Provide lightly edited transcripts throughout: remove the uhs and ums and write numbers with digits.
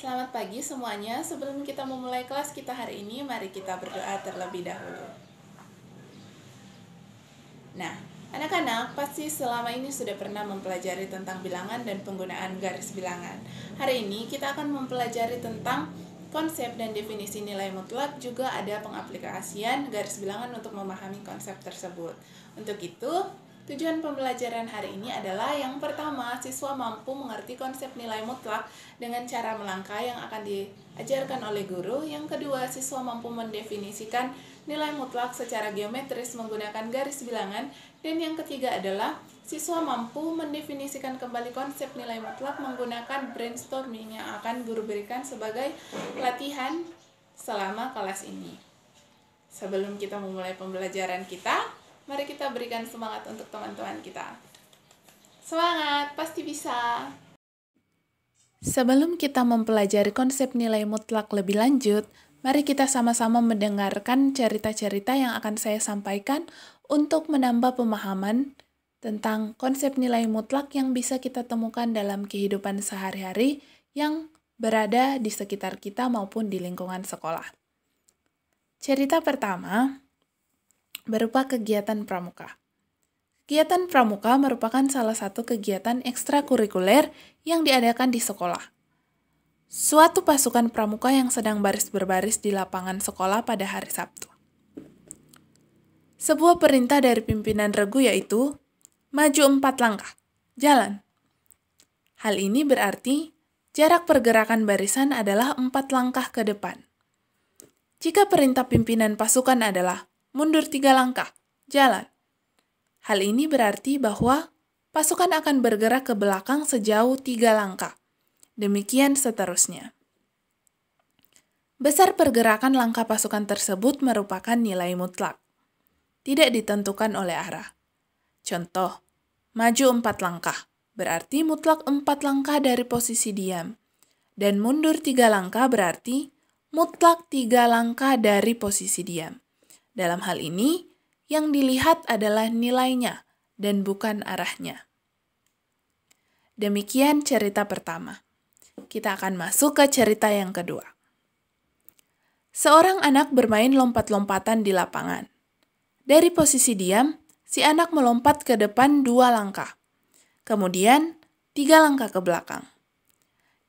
Selamat pagi semuanya. Sebelum kita memulai kelas kita hari ini, mari kita berdoa terlebih dahulu. Nah, anak-anak pasti selama ini sudah pernah mempelajari tentang bilangan dan penggunaan garis bilangan. Hari ini kita akan mempelajari tentang konsep dan definisi nilai mutlak, juga ada pengaplikasian garis bilangan untuk memahami konsep tersebut. Untuk itu, tujuan pembelajaran hari ini adalah yang pertama, siswa mampu mengerti konsep nilai mutlak dengan cara melangkah yang akan diajarkan oleh guru. Yang kedua, siswa mampu mendefinisikan nilai mutlak secara geometris menggunakan garis bilangan. Dan yang ketiga adalah siswa mampu mendefinisikan kembali konsep nilai mutlak menggunakan brainstorming yang akan guru berikan sebagai latihan selama kelas ini. Sebelum kita memulai pembelajaran kita, mari kita berikan semangat untuk teman-teman kita. Semangat, pasti bisa! Sebelum kita mempelajari konsep nilai mutlak lebih lanjut, mari kita sama-sama mendengarkan cerita-cerita yang akan saya sampaikan untuk menambah pemahaman tentang konsep nilai mutlak yang bisa kita temukan dalam kehidupan sehari-hari yang berada di sekitar kita maupun di lingkungan sekolah. Cerita pertama berupa kegiatan pramuka. Kegiatan pramuka merupakan salah satu kegiatan ekstrakurikuler yang diadakan di sekolah. Suatu pasukan pramuka yang sedang baris berbaris di lapangan sekolah pada hari Sabtu. Sebuah perintah dari pimpinan regu yaitu, maju 4 langkah, jalan. Hal ini berarti jarak pergerakan barisan adalah 4 langkah ke depan. Jika perintah pimpinan pasukan adalah, mundur 3 langkah, jalan. Hal ini berarti bahwa pasukan akan bergerak ke belakang sejauh 3 langkah. Demikian seterusnya. Besar pergerakan langkah pasukan tersebut merupakan nilai mutlak. Tidak ditentukan oleh arah. Contoh, maju 4 langkah, berarti mutlak 4 langkah dari posisi diam. Dan mundur 3 langkah berarti mutlak 3 langkah dari posisi diam. Dalam hal ini, yang dilihat adalah nilainya dan bukan arahnya. Demikian cerita pertama. Kita akan masuk ke cerita yang kedua. Seorang anak bermain lompat-lompatan di lapangan. Dari posisi diam, si anak melompat ke depan 2 langkah. Kemudian 3 langkah ke belakang.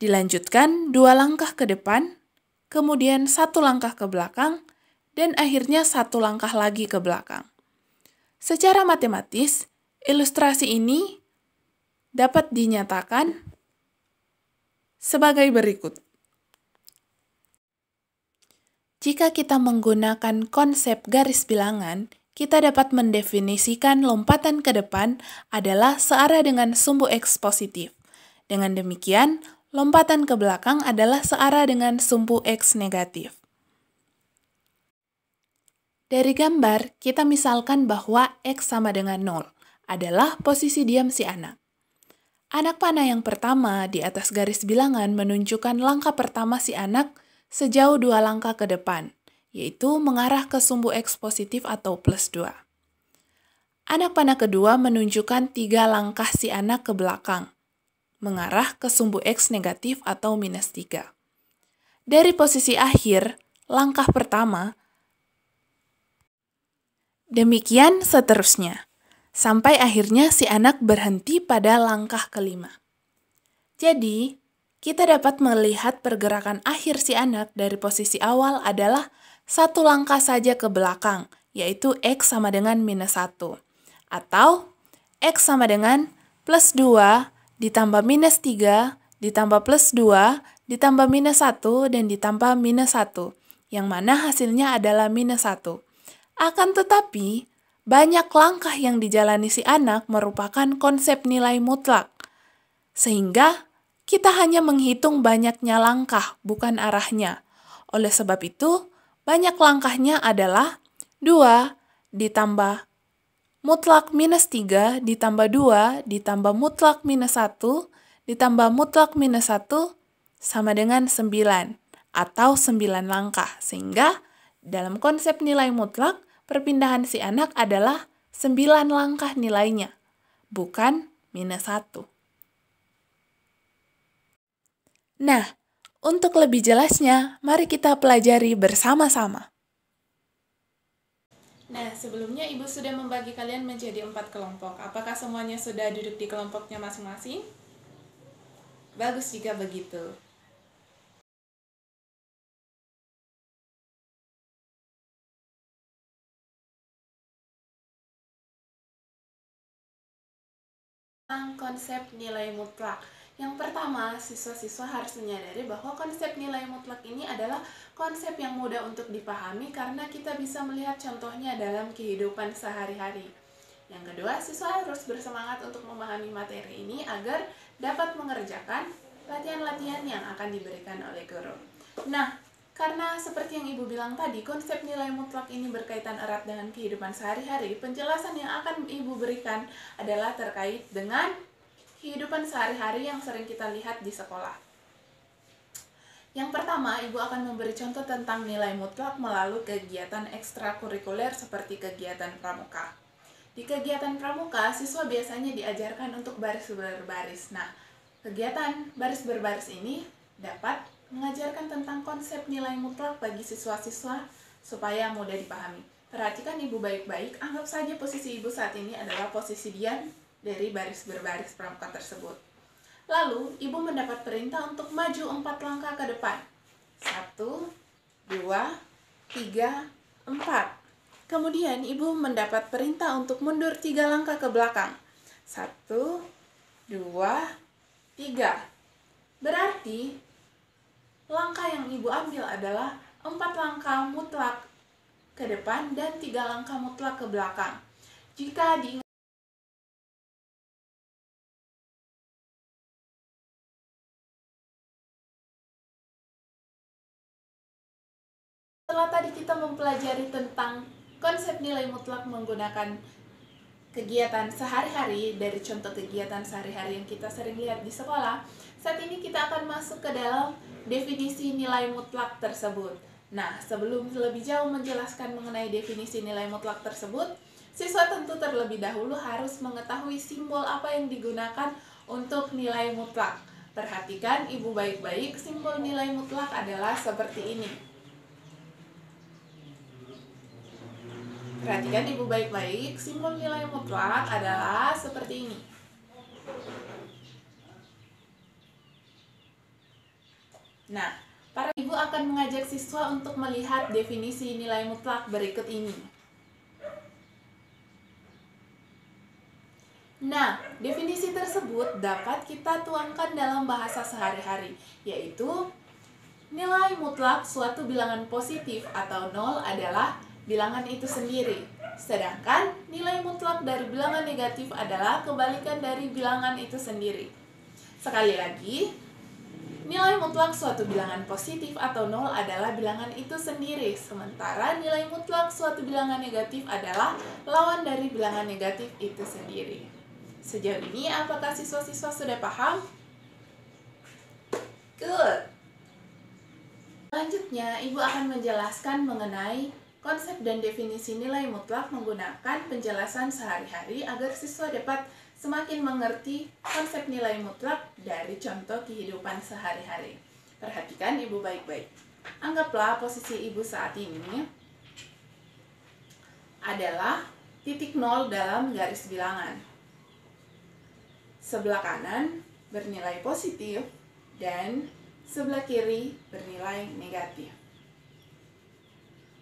Dilanjutkan 2 langkah ke depan, kemudian 1 langkah ke belakang, dan akhirnya 1 langkah lagi ke belakang. Secara matematis, ilustrasi ini dapat dinyatakan sebagai berikut. Jika kita menggunakan konsep garis bilangan, kita dapat mendefinisikan lompatan ke depan adalah searah dengan sumbu X positif. Dengan demikian, lompatan ke belakang adalah searah dengan sumbu X negatif. Dari gambar, kita misalkan bahwa X sama dengan 0 adalah posisi diam si anak. Anak panah yang pertama di atas garis bilangan menunjukkan langkah pertama si anak sejauh 2 langkah ke depan, yaitu mengarah ke sumbu X positif atau plus 2. Anak panah kedua menunjukkan 3 langkah si anak ke belakang, mengarah ke sumbu X negatif atau minus 3. Dari posisi akhir, langkah pertama, demikian seterusnya, sampai akhirnya si anak berhenti pada langkah kelima. Jadi, kita dapat melihat pergerakan akhir si anak dari posisi awal adalah 1 langkah saja ke belakang, yaitu X sama dengan minus 1. Atau X sama dengan plus 2 ditambah minus 3 ditambah plus 2 ditambah minus 1 dan ditambah minus 1, yang mana hasilnya adalah minus 1. Akan tetapi, banyak langkah yang dijalani si anak merupakan konsep nilai mutlak. Sehingga, kita hanya menghitung banyaknya langkah, bukan arahnya. Oleh sebab itu, banyak langkahnya adalah 2 ditambah mutlak minus 3 ditambah 2 ditambah mutlak minus 1 ditambah mutlak minus 1 sama dengan 9 atau 9 langkah. Sehingga dalam konsep nilai mutlak, perpindahan si anak adalah 9 langkah nilainya, bukan minus 1. Nah, Untuk lebih jelasnya, mari kita pelajari bersama-sama. Nah, sebelumnya Ibu sudah membagi kalian menjadi 4 kelompok. Apakah semuanya sudah duduk di kelompoknya masing-masing? Bagus jika begitu. Tentang konsep nilai mutlak. Yang pertama, siswa-siswa harus menyadari bahwa konsep nilai mutlak ini adalah konsep yang mudah untuk dipahami karena kita bisa melihat contohnya dalam kehidupan sehari-hari. Yang kedua, siswa harus bersemangat untuk memahami materi ini agar dapat mengerjakan latihan-latihan yang akan diberikan oleh guru. Nah, karena seperti yang Ibu bilang tadi, konsep nilai mutlak ini berkaitan erat dengan kehidupan sehari-hari, penjelasan yang akan Ibu berikan adalah terkait dengan kehidupan sehari-hari yang sering kita lihat di sekolah. Yang pertama, Ibu akan memberi contoh tentang nilai mutlak melalui kegiatan ekstrakurikuler seperti kegiatan pramuka. Di kegiatan pramuka, siswa biasanya diajarkan untuk baris berbaris. Nah, kegiatan baris berbaris ini dapat mengajarkan tentang konsep nilai mutlak bagi siswa-siswa supaya mudah dipahami. Perhatikan Ibu baik-baik, anggap saja posisi Ibu saat ini adalah posisi diam dari baris berbaris pramuka tersebut. Lalu, Ibu mendapat perintah untuk maju 4 langkah ke depan. 1, 2, 3, 4. Kemudian, Ibu mendapat perintah untuk mundur 3 langkah ke belakang. 1, 2, 3. Berarti, langkah yang Ibu ambil adalah 4 langkah mutlak ke depan dan 3 langkah mutlak ke belakang. Jika diingat, setelah tadi kita mempelajari tentang konsep nilai mutlak menggunakan kegiatan sehari-hari dari contoh kegiatan sehari-hari yang kita sering lihat di sekolah, saat ini kita akan masuk ke dalam definisi nilai mutlak tersebut. Nah, sebelum lebih jauh menjelaskan mengenai definisi nilai mutlak tersebut, siswa tentu terlebih dahulu harus mengetahui simbol apa yang digunakan untuk nilai mutlak. Perhatikan Ibu baik-baik, simbol nilai mutlak adalah seperti ini. Perhatikan Ibu baik-baik, simbol nilai mutlak adalah seperti ini. Nah, para Ibu akan mengajak siswa untuk melihat definisi nilai mutlak berikut ini. Nah, definisi tersebut dapat kita tuangkan dalam bahasa sehari-hari, yaitu nilai mutlak suatu bilangan positif atau nol adalah bilangan itu sendiri. Sedangkan nilai mutlak dari bilangan negatif adalah kebalikan dari bilangan itu sendiri. Sekali lagi, nilai mutlak suatu bilangan positif atau nol adalah bilangan itu sendiri. Sementara nilai mutlak suatu bilangan negatif adalah lawan dari bilangan negatif itu sendiri. Sejauh ini, apakah siswa-siswa sudah paham? Good. Selanjutnya, Ibu akan menjelaskan mengenai konsep dan definisi nilai mutlak menggunakan penjelasan sehari-hari agar siswa dapat semakin mengerti konsep nilai mutlak dari contoh kehidupan sehari-hari. Perhatikan Ibu baik-baik. Anggaplah posisi Ibu saat ini adalah titik nol dalam garis bilangan. Sebelah kanan bernilai positif dan sebelah kiri bernilai negatif.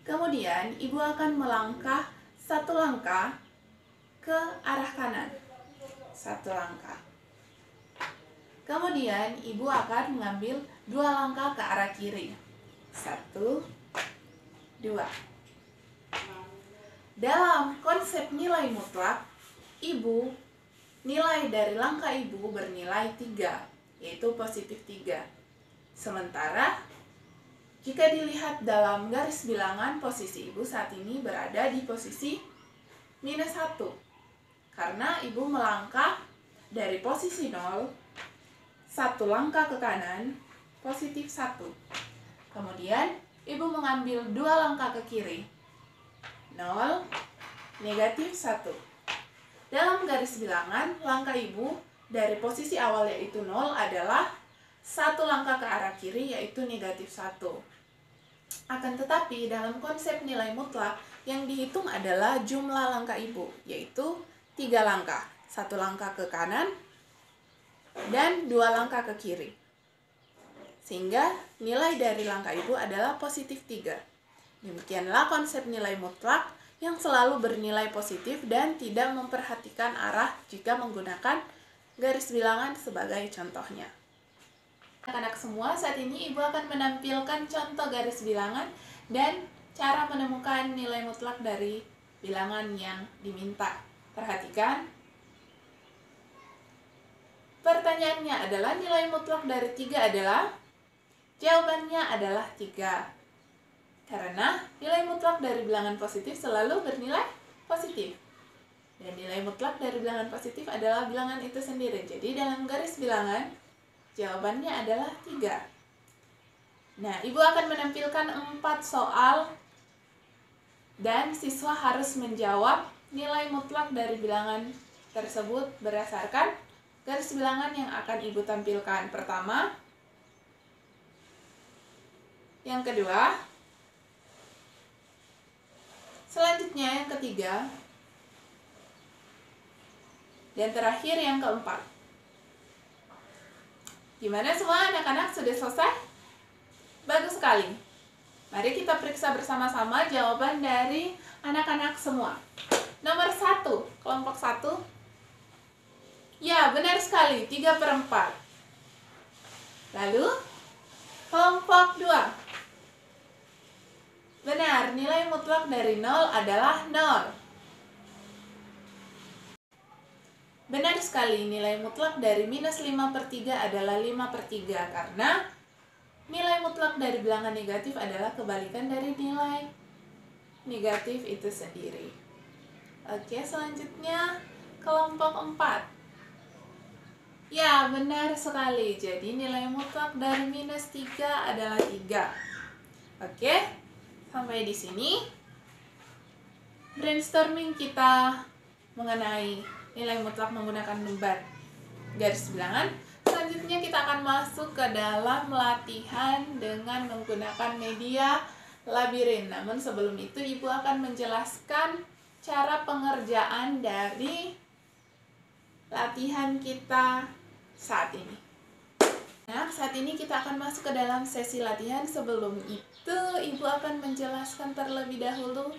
Kemudian, Ibu akan melangkah 1 langkah ke arah kanan. 1 langkah. Kemudian, Ibu akan mengambil 2 langkah ke arah kiri. 1, 2. Dalam konsep nilai mutlak, nilai dari langkah Ibu bernilai 3, yaitu positif 3. Sementara, jika dilihat dalam garis bilangan, posisi Ibu saat ini berada di posisi minus 1. Karena Ibu melangkah dari posisi 0, 1 langkah ke kanan, positif 1. Kemudian, Ibu mengambil 2 langkah ke kiri, 0, negatif 1. Dalam garis bilangan, langkah Ibu dari posisi awal yaitu 0 adalah satu langkah ke arah kiri, yaitu negatif 1. Akan tetapi dalam konsep nilai mutlak, yang dihitung adalah jumlah langkah ibu, yaitu 3 langkah. 1 langkah ke kanan dan 2 langkah ke kiri. Sehingga nilai dari langkah ibu adalah positif 3. Demikianlah konsep nilai mutlak yang selalu bernilai positif dan tidak memperhatikan arah jika menggunakan garis bilangan sebagai contohnya. Anak-anak semua, saat ini Ibu akan menampilkan contoh garis bilangan dan cara menemukan nilai mutlak dari bilangan yang diminta. Perhatikan. Pertanyaannya adalah nilai mutlak dari 3 adalah? Jawabannya adalah 3. Karena nilai mutlak dari bilangan positif selalu bernilai positif. Dan nilai mutlak dari bilangan positif adalah bilangan itu sendiri. Jadi dalam garis bilangan, jawabannya adalah 3. Nah, Ibu akan menampilkan 4 soal dan siswa harus menjawab nilai mutlak dari bilangan tersebut berdasarkan garis bilangan yang akan Ibu tampilkan. Pertama, yang kedua, selanjutnya yang ketiga, dan terakhir yang keempat. Gimana semua anak-anak, sudah selesai? Bagus sekali. Mari kita periksa bersama-sama jawaban dari anak-anak semua. Nomor 1, kelompok 1. Ya, benar sekali, 3/4. Lalu, kelompok 2. Benar, nilai mutlak dari 0 adalah 0. Benar sekali, nilai mutlak dari -5/3 adalah 5/3 karena nilai mutlak dari bilangan negatif adalah kebalikan dari nilai negatif itu sendiri. Oke, selanjutnya kelompok 4. Ya, benar sekali. Jadi nilai mutlak dari -3 adalah 3. Oke. Sampai di sini brainstorming kita mengenai nilai mutlak menggunakan lembar garis bilangan. Selanjutnya kita akan masuk ke dalam latihan dengan menggunakan media labirin. Namun sebelum itu Ibu akan menjelaskan cara pengerjaan dari latihan kita saat ini. Nah, saat ini kita akan masuk ke dalam sesi latihan. Sebelum itu, Ibu akan menjelaskan terlebih dahulu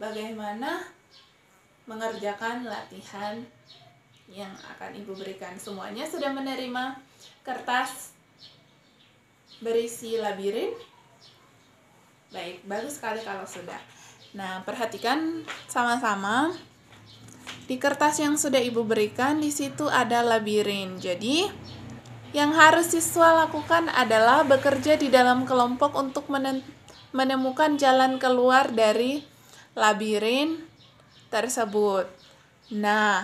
bagaimana mengerjakan latihan yang akan Ibu berikan. Semuanya sudah menerima kertas berisi labirin? Baik, bagus sekali kalau sudah. Nah, perhatikan sama-sama. Di kertas yang sudah Ibu berikan, di situ ada labirin. Jadi, yang harus siswa lakukan adalah bekerja di dalam kelompok untuk menemukan jalan keluar dari labirin tersebut. Nah,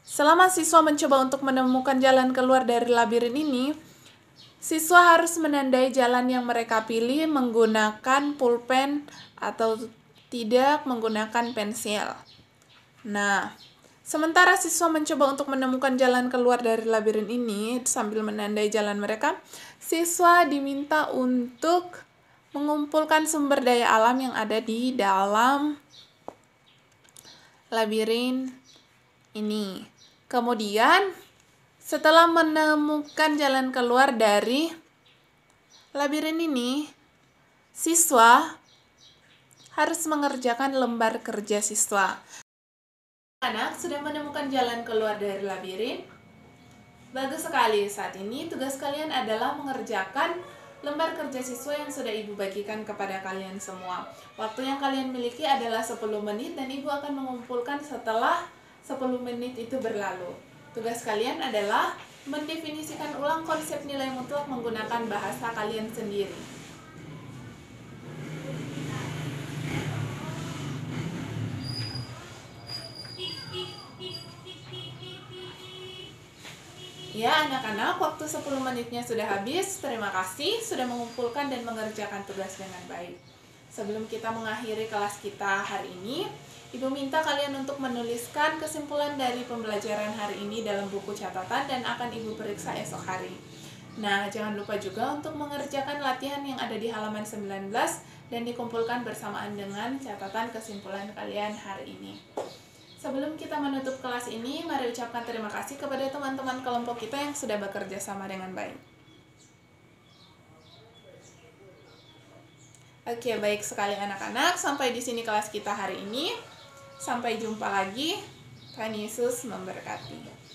selama siswa mencoba untuk menemukan jalan keluar dari labirin ini, siswa harus menandai jalan yang mereka pilih menggunakan pulpen atau tidak menggunakan pensil. Nah, sementara siswa mencoba untuk menemukan jalan keluar dari labirin ini sambil menandai jalan mereka, siswa diminta untuk mengumpulkan sumber daya alam yang ada di dalam labirin ini. Kemudian, setelah menemukan jalan keluar dari labirin ini, siswa harus mengerjakan lembar kerja siswa. Anak sudah menemukan jalan keluar dari labirin? Bagus sekali. Saat ini tugas kalian adalah mengerjakan lembar kerja siswa yang sudah Ibu bagikan kepada kalian semua. Waktu yang kalian miliki adalah 10 menit dan Ibu akan mengumpulkan setelah 10 menit itu berlalu. Tugas kalian adalah mendefinisikan ulang konsep nilai mutlak menggunakan bahasa kalian sendiri. Ya, anak-anak, waktu 10 menitnya sudah habis. Terima kasih sudah mengumpulkan dan mengerjakan tugas dengan baik. Sebelum kita mengakhiri kelas kita hari ini, Ibu minta kalian untuk menuliskan kesimpulan dari pembelajaran hari ini dalam buku catatan dan akan Ibu periksa esok hari. Nah, jangan lupa juga untuk mengerjakan latihan yang ada di halaman 19 dan dikumpulkan bersamaan dengan catatan kesimpulan kalian hari ini. Sebelum kita menutup kelas ini, mari ucapkan terima kasih kepada teman-teman kelompok kita yang sudah bekerja sama dengan baik. Oke, baik sekali anak-anak. Sampai di sini kelas kita hari ini. Sampai jumpa lagi. Tuhan Yesus memberkati.